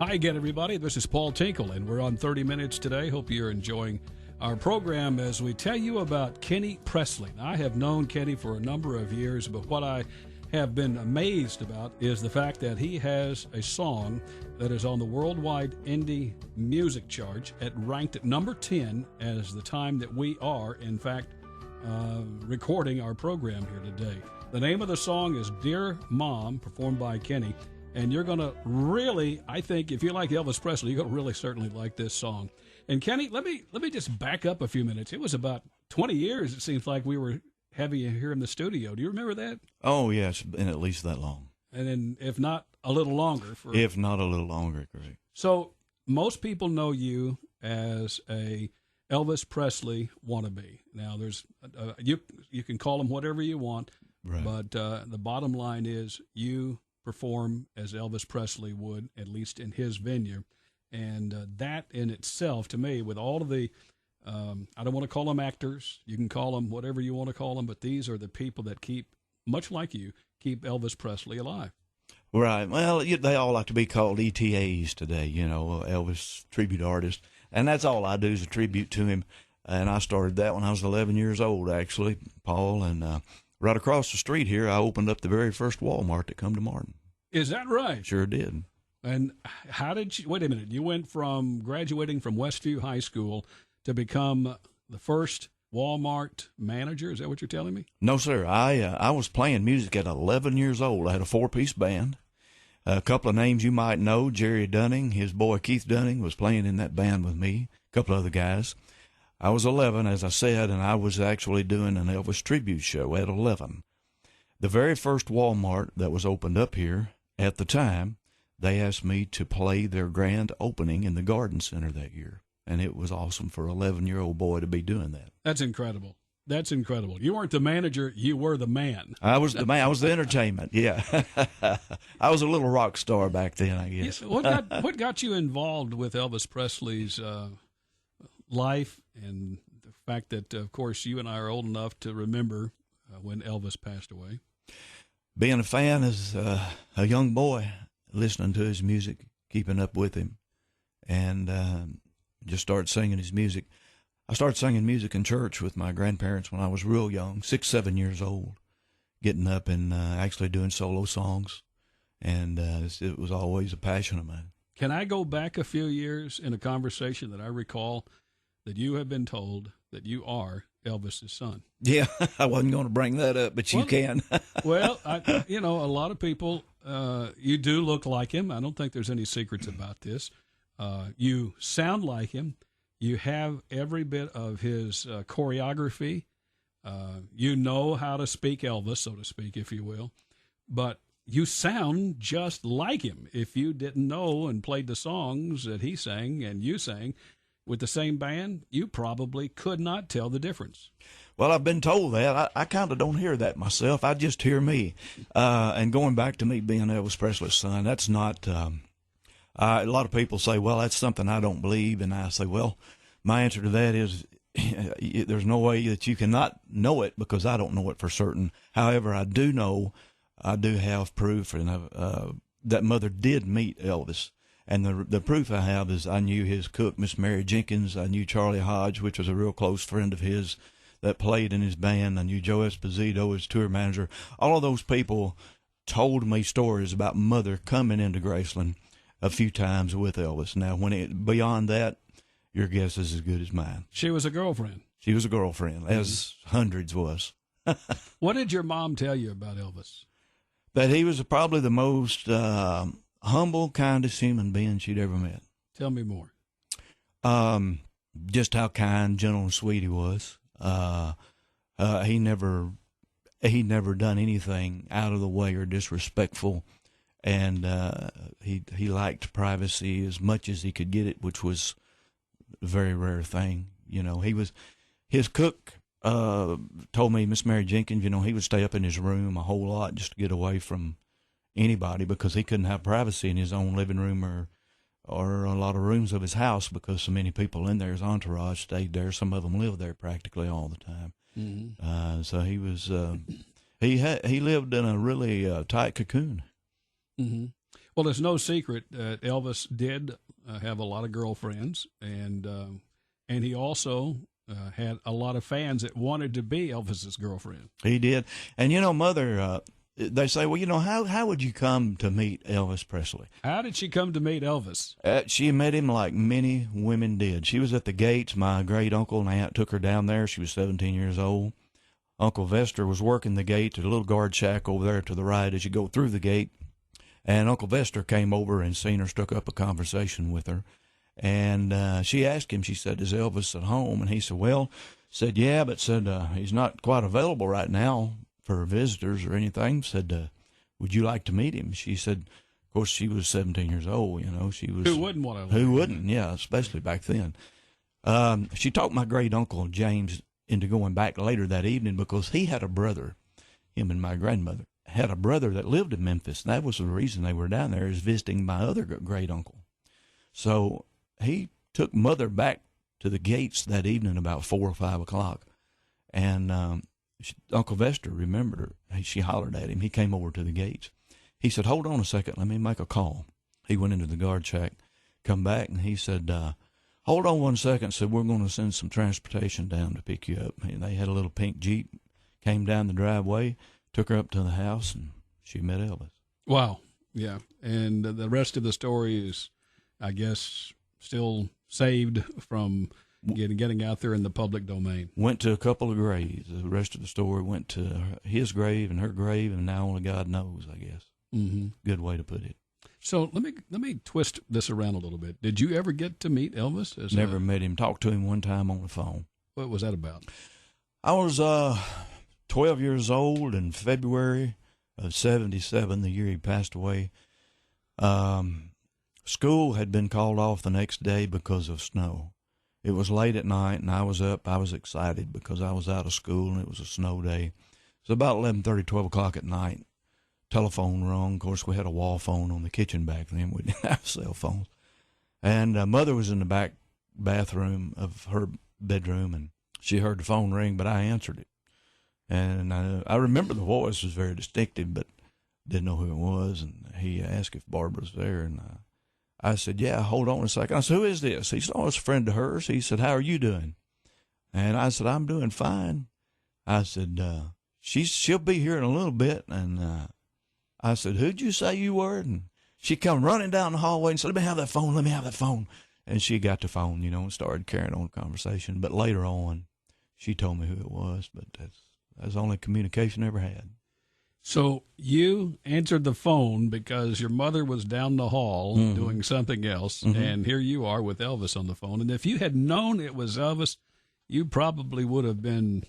Hi again, everybody. This is Paul Tinkle, and we're on 30 Minutes today. Hope you're enjoying our program as we tell you about Kenny Presley. Now, I have known Kenny for a number of years, but what I have been amazed about is the fact that he has a song that is on the worldwide indie music chart, ranked at number 10 as the time that we are, in fact, recording our program here today. The name of the song is Dear Mom, performed by Kenny. And you're going to really, I think, if you like Elvis Presley, you're going to really certainly like this song. And Kenny, let me just back up a few minutes. It was about 20 years, it seems like, we were having you here in the studio. Do you remember that? Oh, yeah, it's been at least that long. And then, if not a little longer. If not a little longer, correct. So most people know you as a Elvis Presley wannabe. Now, there's you can call him whatever you want, right. But the bottom line is you perform as Elvis Presley would, at least in his venue. And that in itself, to me, with all of the, I don't want to call them actors, you can call them whatever you want to call them, but these are the people that keep, much like you, keep Elvis Presley alive. Right. Well, they all like to be called ETAs today, Elvis tribute artist. And that's all I do is a tribute to him. And I started that when I was 11 years old, actually, Paul, and right across the street here, I opened up the very first Walmart that come to Martin. Is that right? Sure did. And how did you, wait a minute, you went from graduating from Westview High School to become the first Walmart manager? Is that what you're telling me? No, sir. I was playing music at 11 years old. I had a 4-piece band. A couple of names you might know, Jerry Dunning, his boy Keith Dunning was playing in that band with me, a couple other guys. I was 11, as I said, and I was actually doing an Elvis tribute show at 11. The very first Walmart that was opened up here at the time, they asked me to play their grand opening in the Garden Center that year, and it was awesome for an 11-year-old boy to be doing that. That's incredible. That's incredible. You weren't the manager, you were the man. I was the man. I was the entertainment, yeah. I was a little rock star back then, I guess. What got you involved with Elvis Presley's life, and the fact that, of course, you and I are old enough to remember when Elvis passed away? Being a fan as a young boy, listening to his music, keeping up with him, and just started singing his music. I started singing music in church with my grandparents when I was real young, 6, 7 years old, getting up and actually doing solo songs, and it was always a passion of mine. Can I go back a few years in a conversation that I recall that you have been told that you are Elvis's son? Yeah, I wasn't going to bring that up, but you can. Well, a lot of people, you do look like him. I don't think there's any secrets about this. You sound like him. You have every bit of his choreography. You know how to speak Elvis, so to speak, if you will. But you sound just like him. If you didn't know and played the songs that he sang and you sang with the same band, you probably could not tell the difference. Well, I've been told that. I kind of don't hear that myself. I just hear me. And going back to me being Elvis Presley's son, that's not a lot of people say, well, that's something I don't believe. And I say, well, my answer to that is there's no way that you cannot know it because I don't know it for certain. However, I do have proof that Mother did meet Elvis. And the proof I have is I knew his cook, Miss Mary Jenkins. I knew Charlie Hodge, which was a real close friend of his that played in his band. I knew Joe Esposito, his tour manager. All of those people told me stories about Mother coming into Graceland a few times with Elvis. Now, beyond that, your guess is as good as mine. She was a girlfriend. She was a girlfriend, as hundreds was. What did your mom tell you about Elvis? That he was probably the most humble, kindest human being she'd ever met. Tell me more. Just how kind, gentle, and sweet he was. He never done anything out of the way or disrespectful, and he liked privacy as much as he could get it, which was a very rare thing. His cook told me, Miss Mary Jenkins, he would stay up in his room a whole lot just to get away from anybody because he couldn't have privacy in his own living room or a lot of rooms of his house because so many people in there, his entourage stayed there. Some of them lived there practically all the time. Mm-hmm. So he was he lived in a really tight cocoon. Mm-hmm. Well, it's no secret that Elvis did have a lot of girlfriends, and he also had a lot of fans that wanted to be Elvis's girlfriend. He did. And, Mother, they say, well, how would you come to meet Elvis Presley? How did she come to meet Elvis? She met him like many women did. She was at the gates. My great uncle and aunt took her down there. She was 17 years old. Uncle Vester was working the gate at a little guard shack over there to the right as you go through the gate. And Uncle Vester came over and seen her, struck up a conversation with her. And she asked him, she said, is Elvis at home? And he said, yeah, but said, he's not quite available right now for visitors or anything. Said, would you like to meet him? She said, of course, she was 17 years old, she was. Who wouldn't want to? Who wouldn't, yeah, especially back then. She talked my great uncle, James, into going back later that evening because he had a brother, him and my grandmother, had a brother that lived in Memphis. That was the reason they were down there, is visiting my other great uncle. So he took Mother back to the gates that evening about 4 or 5 o'clock. And Uncle Vester remembered her. She hollered at him. He came over to the gates. He said, hold on a second, let me make a call. He went into the guard shack, come back, and he said, hold on one second. Said, we're going to send some transportation down to pick you up. And they had a little pink Jeep, came down the driveway, took her up to the house, and she met Elvis. Wow. Yeah. And the rest of the story is, I guess, still saved from getting out there in the public domain. Went to a couple of graves. The rest of the story went to his grave and her grave, and now only God knows, I guess. Mm-hmm. Good way to put it. So let me twist this around a little bit. Did you ever get to meet Elvis? Never met him. Talked to him one time on the phone. What was that about? I was 12 years old in February of 77, the year he passed away. School had been called off the next day because of snow. It was late at night, and I was up. I was excited because I was out of school, and it was a snow day. It was about 11:30, 12 o'clock at night. Telephone rung. Of course, we had a wall phone on the kitchen back then. We didn't have cell phones. And Mother was in the back bathroom of her bedroom, and she heard the phone ring, but I answered it. And I remember the voice was very distinctive, but didn't know who it was. And he asked if Barbara was there, and I said, yeah, hold on a second. I said, who is this? He said, oh, it's a friend of hers. He said, how are you doing? And I said, I'm doing fine. I said, she'll be here in a little bit. And I said, who'd you say you were? And she come running down the hallway and said, let me have that phone, let me have that phone. And she got the phone, and started carrying on the conversation. But later on, she told me who it was, but that's the only communication I ever had. So you answered the phone because your mother was down the hall doing something else, and here you are with Elvis on the phone. And if you had known it was Elvis, you probably would have been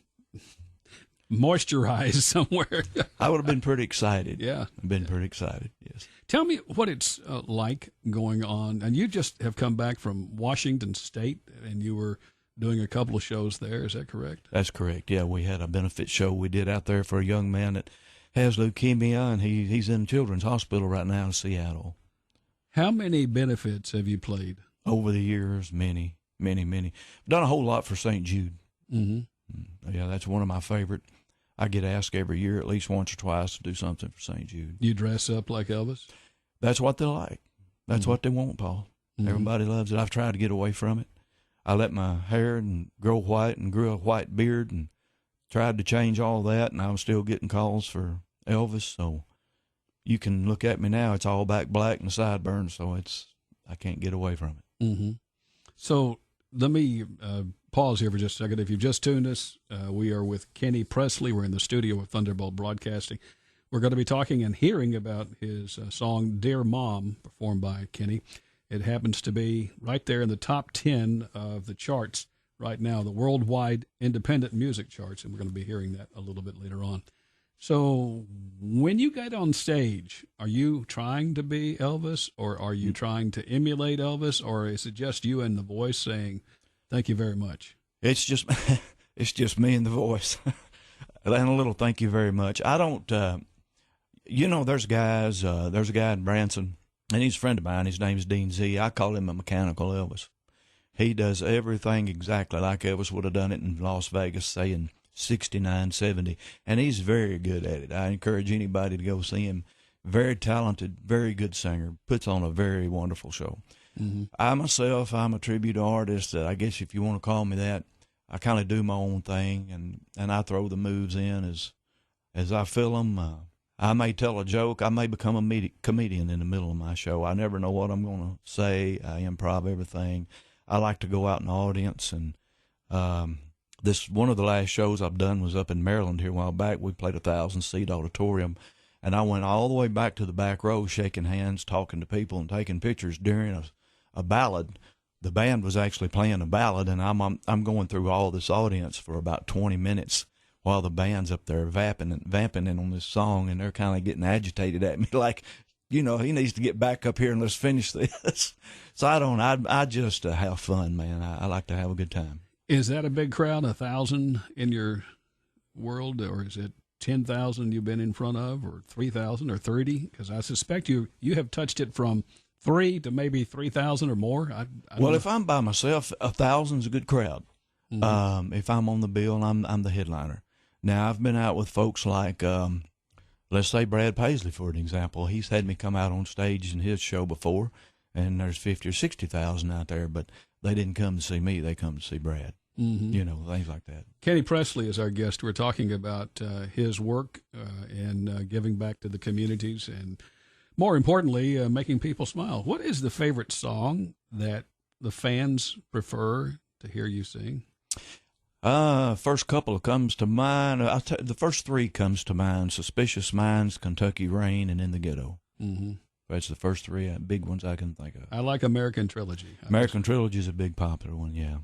moisturized somewhere. I would have been pretty excited. Yeah. Been pretty excited, yes. Tell me what it's like going on. And you just have come back from Washington State, and you were doing a couple of shows there. Is that correct? That's correct. Yeah, we had a benefit show we did out there for a young man that has leukemia, and he's in Children's Hospital right now in Seattle. How many benefits have you played? Over the years, many. Done a whole lot for St. Jude. Mm-hmm. Yeah, that's one of my favorite. I get asked every year at least once or twice to do something for St. Jude. You dress up like Elvis? That's what they like. That's what they want, Paul. Everybody loves it. I've tried to get away from it. I let my hair grow white and grew a white beard and tried to change all that, and I was still getting calls for Elvis. So you can look at me now; it's all back black and sideburns. So I can't get away from it. Mm-hmm. So let me pause here for just a second. If you've just tuned us, we are with Kenny Presley. We're in the studio with Thunderbolt Broadcasting. We're going to be talking and hearing about his song "Dear Mom," performed by Kenny. It happens to be right there in the top 10 of the charts right now, the worldwide independent music charts, and we're going to be hearing that a little bit later on. So when you get on stage, are you trying to be Elvis, or are you trying to emulate Elvis, or is it just you and the voice saying, thank you very much? It's just me and the voice. And a little thank you very much. I don't, there's guys, there's a guy in Branson, and he's a friend of mine. His name's Dean Z. I call him a mechanical Elvis. He does everything exactly like Elvis would have done it in Las Vegas, say in 69, 70, and he's very good at it. I encourage anybody to go see him. very talented, very good singer, puts on a very wonderful show. Mm-hmm. I myself, I'm a tribute artist. I guess if you want to call me that. I kind of do my own thing, and I throw the moves in as I feel them. I may tell a joke. I may become a comedian in the middle of my show. I never know what I'm going to say. I improv everything. I like to go out in the audience, and this one of the last shows I've done was up in Maryland here a while back. We played a 1,000-seat auditorium, and I went all the way back to the back row, shaking hands, talking to people, and taking pictures during a ballad. The band was actually playing a ballad, and I'm going through all this audience for about 20 minutes while the band's up there vamping in on this song, and they're kind of getting agitated at me, like, he needs to get back up here and let's finish this. So I just have fun, man. I like to have a good time. Is that a big crowd, 1,000 in your world, or is it 10,000 you've been in front of, or 3,000 or 30? Because I suspect you have touched it from 3 to maybe 3,000 or more. Well, if I'm by myself, 1,000's a good crowd. Mm-hmm. If I'm on the bill, I'm the headliner. Now, I've been out with folks like, let's say Brad Paisley, for an example. He's had me come out on stage in his show before, and there's 50 or 60,000 out there, but they didn't come to see me. They come to see Brad. Mm-hmm. Things like that. Kenny Presley is our guest. We're talking about his work and giving back to the communities, and more importantly, making people smile. What is the favorite song that the fans prefer to hear you sing? First couple comes to mind. The first 3 comes to mind: Suspicious Minds, Kentucky Rain, and In the Ghetto. Mm-hmm. That's the first 3 big ones I can think of. I like American Trilogy. American Trilogy is a big popular one, yeah.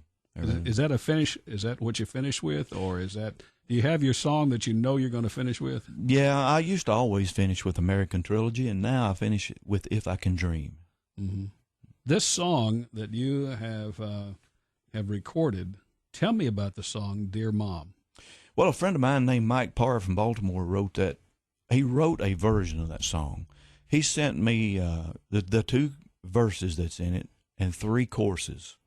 Is that a finish? Is that what you finish with, or do you have your song that you know you're going to finish with? Yeah, I used to always finish with American Trilogy, and now I finish with If I Can Dream. Mm-hmm. This song that you have recorded, tell me about the song Dear Mom. Well, a friend of mine named Mike Parr from Baltimore wrote that. He wrote a version of that song. He sent me the 2 verses that's in it and 3 choruses.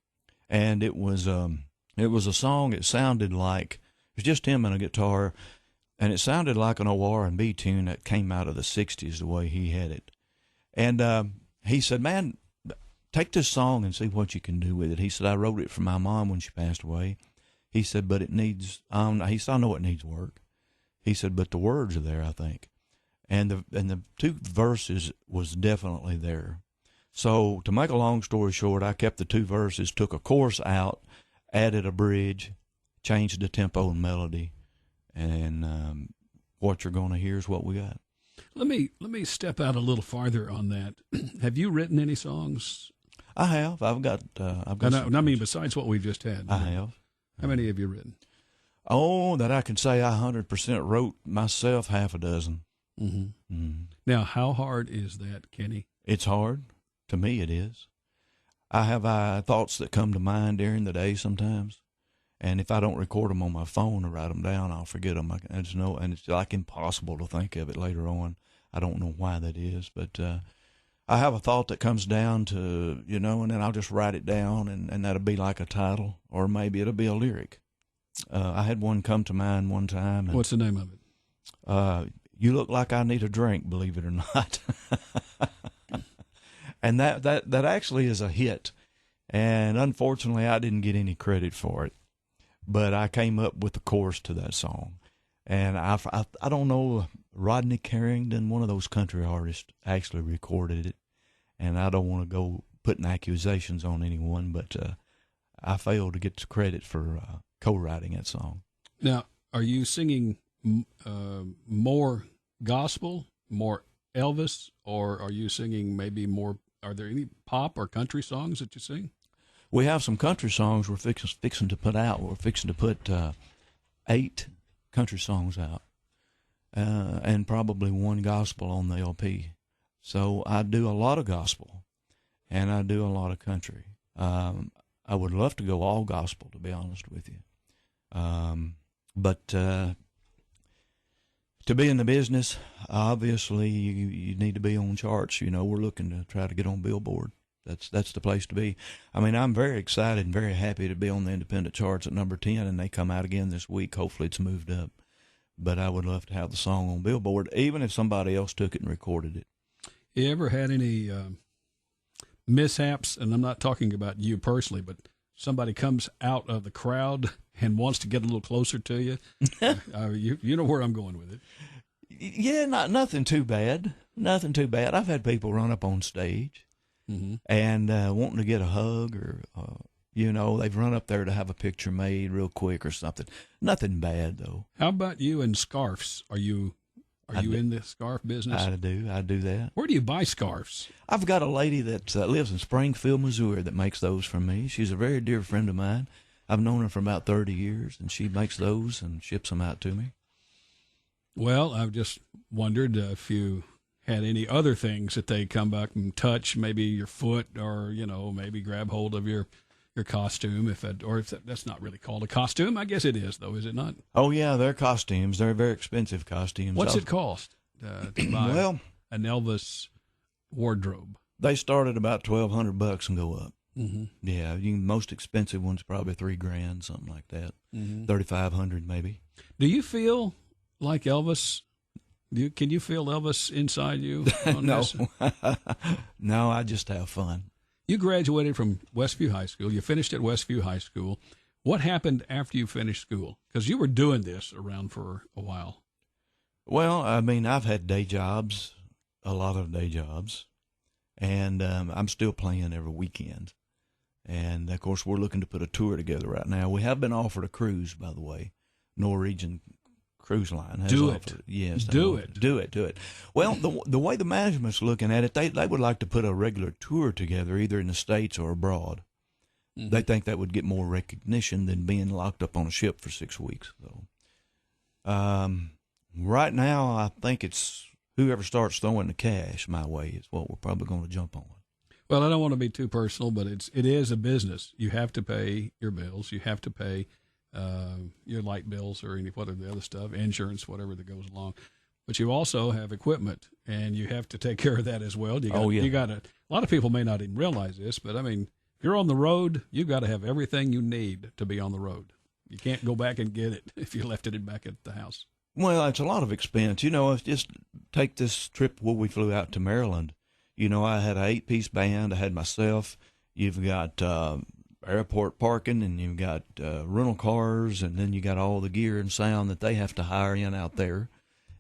And it was a song. It sounded like it was just him and a guitar, and it sounded like an old R&B tune that came out of the '60s the way he had it. And he said, "Man, take this song and see what you can do with it." He said, "I wrote it for my mom when she passed away." He said, "But it needs." He said, "I know it needs work." He said, "But the words are there, I think." And the 2 verses was definitely there. So, to make a long story short, I kept the 2 verses, took a chorus out, added a bridge, changed the tempo and melody, and what you're going to hear is what we got. Let me step out a little farther on that. Have you written any songs? I have. I've got. I mean, besides what we've just had. I have. How many have you written? Oh, that I can say I 100% wrote myself 6. Mm-hmm. Mm. Now, how hard is that, Kenny? It's hard. To me, it is. I have thoughts that come to mind during the day sometimes, and if I don't record them on my phone or write them down, I'll forget them. And it's like impossible to think of it later on. I don't know why that is, but I have a thought that comes down to, and then I'll just write it down, and that'll be like a title, or maybe it'll be a lyric. I had one come to mind one time. What's the name of it? You Look Like I Need a Drink, believe it or not. And that actually is a hit. And unfortunately, I didn't get any credit for it. But I came up with the chorus to that song. And I don't know, Rodney Carrington, one of those country artists, actually recorded it. And I don't want to go putting accusations on anyone, but I failed to get the credit for co-writing that song. Now, are you singing more gospel, more Elvis, or are you singing maybe more? Are there any pop or country songs that you sing? We have some country songs we're fixing to put out. We're fixing to put 8 country songs out, and probably 1 gospel on the LP. So I do a lot of gospel, and I do a lot of country. I would love to go all gospel, to be honest with you. But to be in the business, obviously you need to be on charts. We're looking to try to get on Billboard. That's the place to be. I mean, I'm very excited and very happy to be on the independent charts at number 10, and they come out again this week. Hopefully it's moved up. but I would love to have the song on Billboard, even if somebody else took it and recorded it. You ever had any mishaps? And I'm not talking about you personally, but somebody comes out of the crowd and wants to get a little closer to you. You know where I'm going with it. Yeah, nothing too bad. Nothing too bad. I've had people run up on stage and wanting to get a hug, or they've run up there to have a picture made real quick or something. Nothing bad though. How about you and scarves? Are you in the scarf business? I do that. Where do you buy scarves? I've got a lady that lives in Springfield, Missouri, that makes those for me. She's a very dear friend of mine. I've known her for about 30 years, and she makes those and ships them out to me. Well, I've just wondered if you had any other things that they come back and touch, maybe your foot, or maybe grab hold of your costume, if that's not really called a costume. I guess it is, though, is it not? Oh yeah, they're costumes. They're very expensive costumes. What's it cost to buy an Elvis wardrobe? They start at about $1,200 and go up. Mm-hmm. Yeah, most expensive one's probably $3,000, something like that. Mm-hmm. $3,500 maybe. Do you feel like Elvis? Can you feel Elvis inside you? No, no, I just have fun. You graduated from Westview High School. You finished at Westview High School. What happened after you finished school? Because you were doing this around for a while. Well, I mean, I've had day jobs, a lot of day jobs, and I'm still playing every weekend. And, of course, we're looking to put a tour together right now. We have been offered a cruise, by the way. Norwegian Cruise Line has offered. Yes. Do it. Well, the way the management's looking at it, they would like to put a regular tour together, either in the States or abroad. Mm-hmm. They think that would get more recognition than being locked up on a ship for 6 weeks. So, right now, I think it's whoever starts throwing the cash my way is what we're probably going to jump on. Well, I don't want to be too personal, but it is a business. You have to pay your bills. You have to pay your light bills or whatever the other stuff, insurance, whatever that goes along. But you also have equipment, and you have to take care of that as well. You got a lot of people may not even realize this, but I mean, if you're on the road, you've got to have everything you need to be on the road. You can't go back and get it if you left it back at the house. Well, it's a lot of expense. Just take this trip where we flew out to Maryland. I had an 8-piece band. I had myself. You've got airport parking, and you've got rental cars, and then you got all the gear and sound that they have to hire in out there.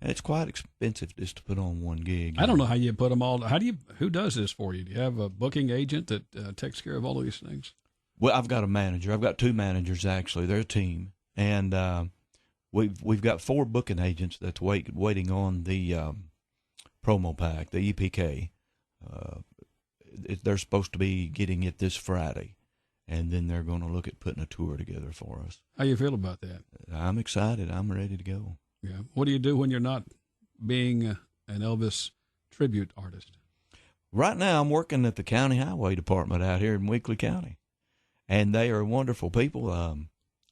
And it's quite expensive just to put on one gig. I don't know how you put them all. Who does this for you? Do you have a booking agent that takes care of all of these things? Well, I've got a manager. I've got 2 managers, actually. They're a team. And we've got 4 booking agents that's waiting on the promo pack, the EPK. They're supposed to be getting it this Friday, and then they're going to look at putting a tour together for us. How you feel about that? I'm excited. I'm ready to go. Yeah. What do you do when you're not being an Elvis tribute artist? Right now, I'm working at the County Highway Department out here in Weakley County, and they are wonderful people.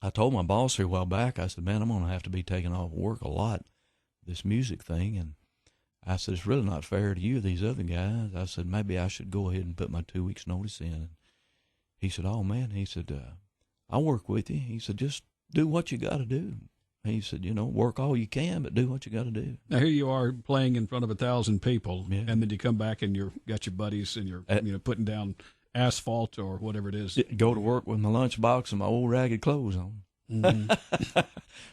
I told my boss here a while back, I said, man, I'm going to have to be taking off work a lot, this music thing, and I said, it's really not fair to you, these other guys. I said, maybe I should go ahead and put my 2 weeks notice in. And he said, oh, man, he said, I'll work with you. He said, just do what you got to do. He said, work all you can, but do what you got to do. Now, here you are playing in front of 1,000 people, yeah. And then you come back and you've got your buddies and you're putting down asphalt or whatever it is. Go to work with my lunchbox and my old ragged clothes on. Mm-hmm.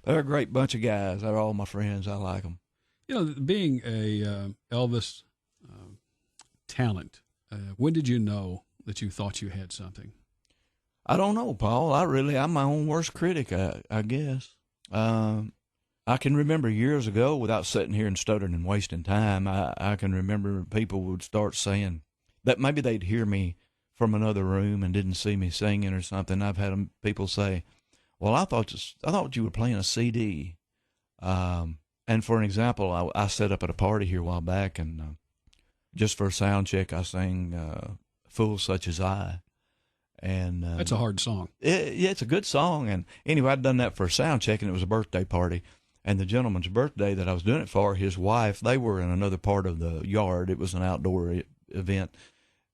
They're a great bunch of guys. They're all my friends. I like them. Being a Elvis talent, when did you know that you thought you had something? I don't know, Paul. I'm my own worst critic, I guess. I can remember years ago, without sitting here and stuttering and wasting time, I can remember people would start saying that maybe they'd hear me from another room and didn't see me singing or something. I've had people say, well, I thought you were playing a CD. And for an example, I set up at a party here a while back, and just for a sound check, I sang Fools Such As I. And that's a hard song. It's a good song. And anyway, I'd done that for a sound check, and it was a birthday party. And the gentleman's birthday that I was doing it for, his wife, they were in another part of the yard. It was an outdoor event.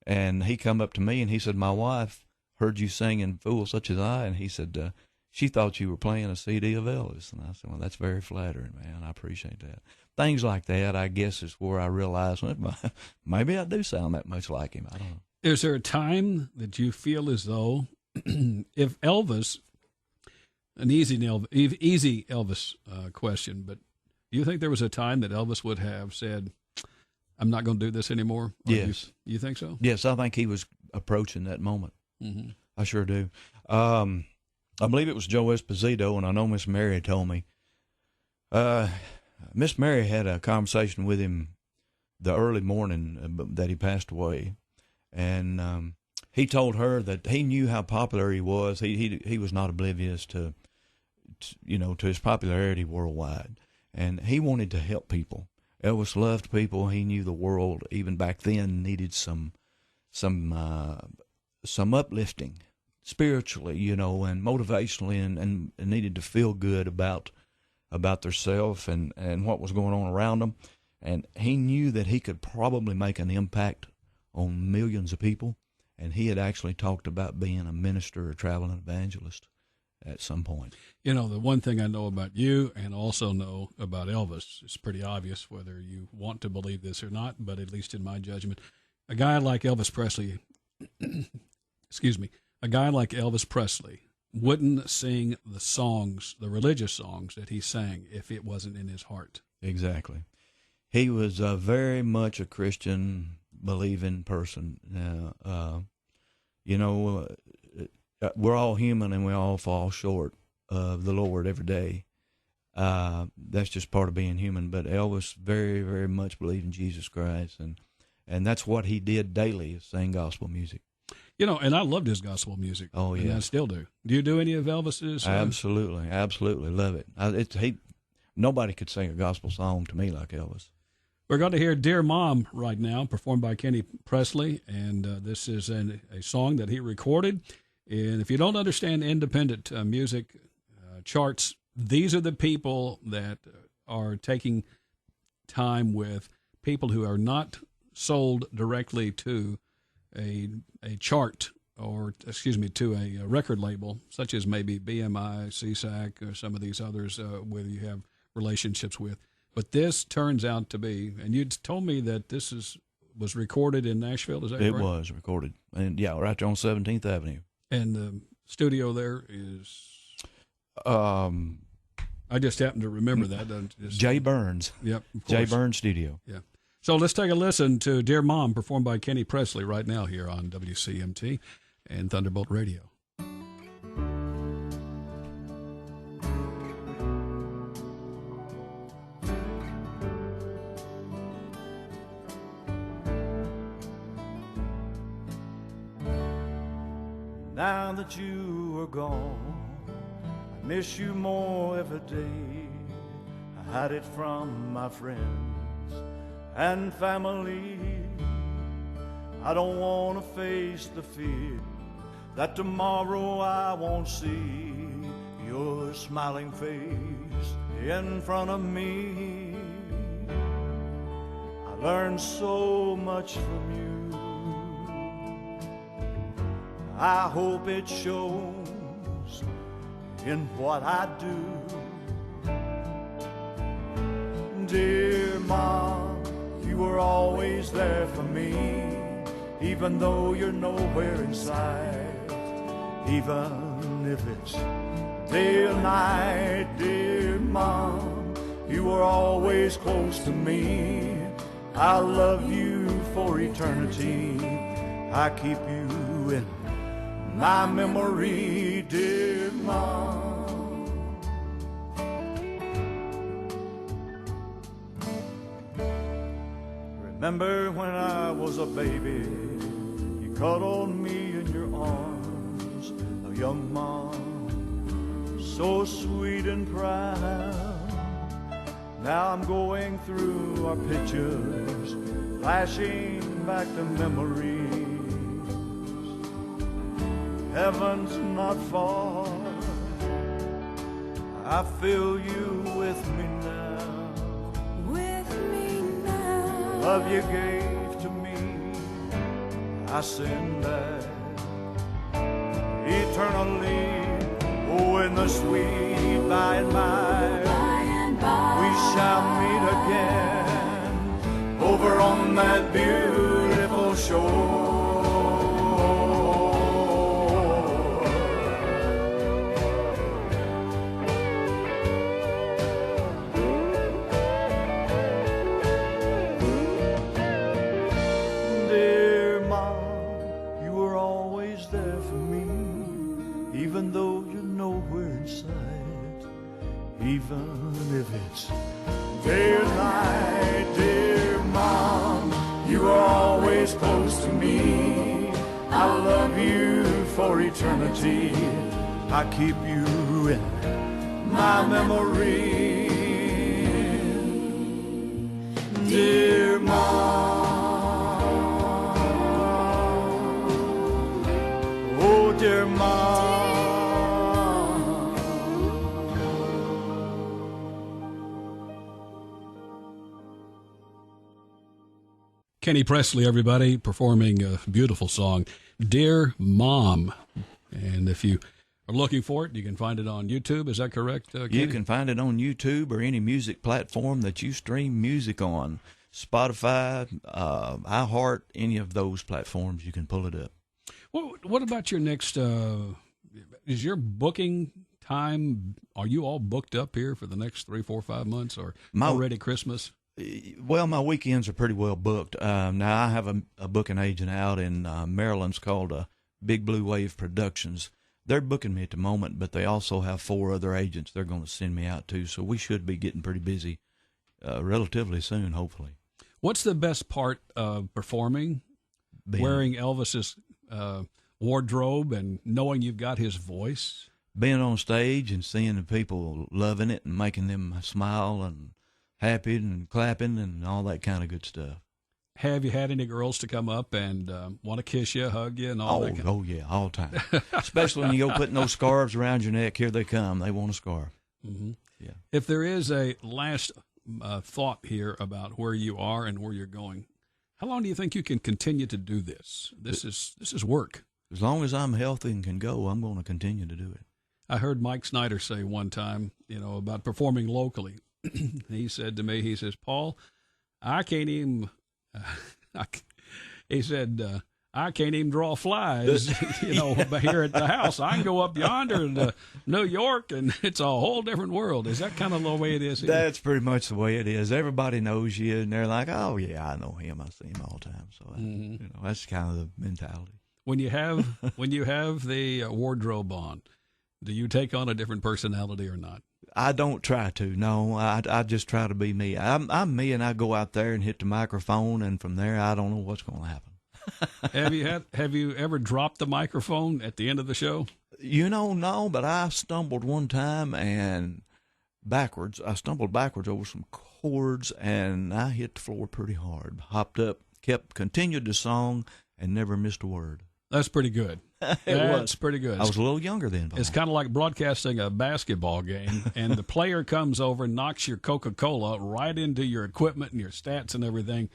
And he come up to me, and he said, my wife heard you singing Fools Such As I. And he said, she thought you were playing a CD of Elvis. And I said, well, that's very flattering, man. I appreciate that. Things like that, I guess, is where I realized, well, maybe I do sound that much like him. I don't know. Is there a time that you feel as though if Elvis, an easy Elvis question, but do you think there was a time that Elvis would have said, I'm not going to do this anymore? Or yes. You think so? Yes, I think he was approaching that moment. Mm-hmm. I sure do. I believe it was Joe Esposito, and I know Miss Mary told me. Miss Mary had a conversation with him the early morning that he passed away, and he told her that he knew how popular he was. He was not oblivious to his popularity worldwide, and he wanted to help people. Elvis loved people. He knew the world, even back then, needed some uplifting spiritually, and motivationally, and needed to feel good about themselves and what was going on around them. And he knew that he could probably make an impact on millions of people. And he had actually talked about being a minister or traveling evangelist at some point. The one thing I know about you and also know about Elvis, it's pretty obvious whether you want to believe this or not, but at least in my judgment, a guy like Elvis Presley, a guy like Elvis Presley wouldn't sing the religious songs that he sang if it wasn't in his heart. Exactly. He was very much a Christian, believing person. We're all human and we all fall short of the Lord every day. That's just part of being human. But Elvis very, very much believed in Jesus Christ, and that's what he did daily, is sing gospel music. And I loved his gospel music. Oh, yeah. And I still do. Do you do any of Elvis's? Absolutely love it. Nobody could sing a gospel song to me like Elvis. We're going to hear Dear Mom right now, performed by Kenny Presley, and this is a song that he recorded. And if you don't understand independent music charts, these are the people that are taking time with people who are not sold directly to a chart to a record label, such as maybe BMI, CSAC, or some of these others where you have relationships with. But this turns out to be, and you told me that this was recorded in Nashville, is that correct? It was recorded, and right there on 17th Avenue. And the studio there is? I just happen to remember that. Jay Burns. Yep. Jay Burns Studio. Yeah. So let's take a listen to Dear Mom, performed by Kenny Presley right now here on WCMT and Thunderbolt Radio. Now that you are gone, I miss you more every day. I hide it from my friends and family. I don't want to face the fear that tomorrow I won't see your smiling face in front of me. I learned so much from you. I hope it shows in what I do. Dear Mom, you were always there for me, even though you're nowhere in sight. Even if it's day or night, dear Mom, you were always close to me. I love you for eternity. I keep you in my memory, dear Mom. Remember when I was a baby, you cuddled me in your arms, a young mom, so sweet and proud. Now I'm going through our pictures, flashing back to memories. Heaven's not far, I feel you with me now. With me now. Love you gave to me, I send back eternally. Oh, in in the sweet by and by, we shall meet again over on that beautiful shore. Dear Mom, you were always there for me, even though you're nowhere in sight, even if it's day or night. Dear Mom, you are always close to me. I love you for eternity. I keep you in my memory. Dear Mom, oh dear Mom. Kenny Presley, everybody, performing a beautiful song, Dear Mom. And if you are looking for it, you can find it on YouTube. Is that correct, Kenny? You can find it on YouTube or any music platform that you stream music on. Spotify, iHeart, any of those platforms, you can pull it up. What about your next, is your booking time, are you all booked up here for the next 3, 4, 5 months, or already Christmas? Well, my weekends are pretty well booked. Now, I have a booking agent out in Maryland. It's called Big Blue Wave Productions. They're booking me at the moment, but they also have 4 other agents they're going to send me out to, so we should be getting pretty busy relatively soon, hopefully. What's the best part of performing? Wearing Elvis's wardrobe and knowing you've got his voice? Being on stage and seeing the people loving it and making them smile and happy and clapping and all that kind of good stuff. Have you had any girls to come up and want to kiss you, hug you, and all that? Oh, yeah, all the time. Especially when you go putting those scarves around your neck. Here they come. They want a scarf. Mm-hmm. Yeah. If there is a last thought here about where you are and where you're going, how long do you think you can continue to do this? This is work. As long as I'm healthy and can go, I'm going to continue to do it. I heard Mike Snyder say one time, about performing locally. He said to me, he says, Paul, I can't even, he said, I can't even draw flies, here at the house. I can go up yonder to New York, and it's a whole different world. Is that kind of the way it is here? That's pretty much the way it is. Everybody knows you, and they're like, oh, yeah, I know him. I see him all the time. So, that's kind of the mentality. When you have the wardrobe on, do you take on a different personality or not? I don't try to. No, I just try to be me. I'm me, and I go out there and hit the microphone, and from there, I don't know what's going to happen. Have you ever dropped the microphone at the end of the show? No, but I stumbled one time and backwards. I stumbled backwards over some chords, and I hit the floor pretty hard. Hopped up, continued the song, and never missed a word. That's pretty good. That's pretty good. I was a little younger then. It's kind of like broadcasting a basketball game, and the player comes over and knocks your Coca-Cola right into your equipment and your stats and everything,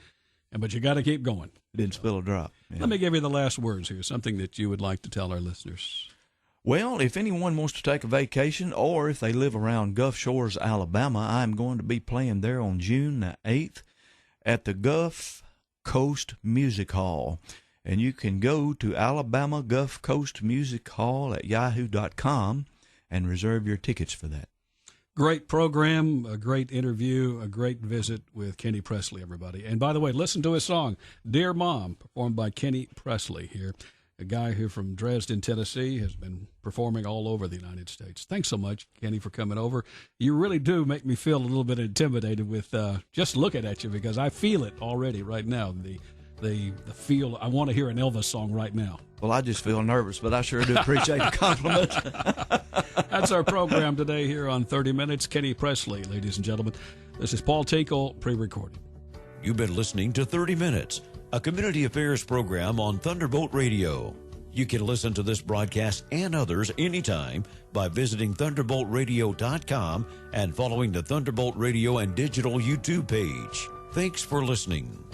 but you got to keep going. Didn't spill a drop. Yeah. Let me give you the last words here, something that you would like to tell our listeners. Well, if anyone wants to take a vacation, or if they live around Gulf Shores, Alabama, I'm going to be playing there on June the 8th at the Gulf Coast Music Hall. And you can go to Alabama Gulf Coast Music Hall at yahoo.com and reserve your tickets for that. Great program, a great interview, a great visit with Kenny Presley, everybody. And by the way, listen to his song, Dear Mom, performed by Kenny Presley here, a guy who from Dresden, Tennessee, has been performing all over the United States. Thanks so much, Kenny, for coming over. You really do make me feel a little bit intimidated with just looking at you, because I feel it already right now, the feel. I want to hear an Elvis song right now. Well, I just feel nervous, but I sure do appreciate the compliment. That's our program today here on 30 Minutes. Kenny Presley, ladies and gentlemen. This is Paul Tinkle, pre-recorded. You've been listening to 30 Minutes, a community affairs program on Thunderbolt Radio. You can listen to this broadcast and others anytime by visiting thunderboltradio.com and following the Thunderbolt Radio and Digital YouTube page. Thanks for listening.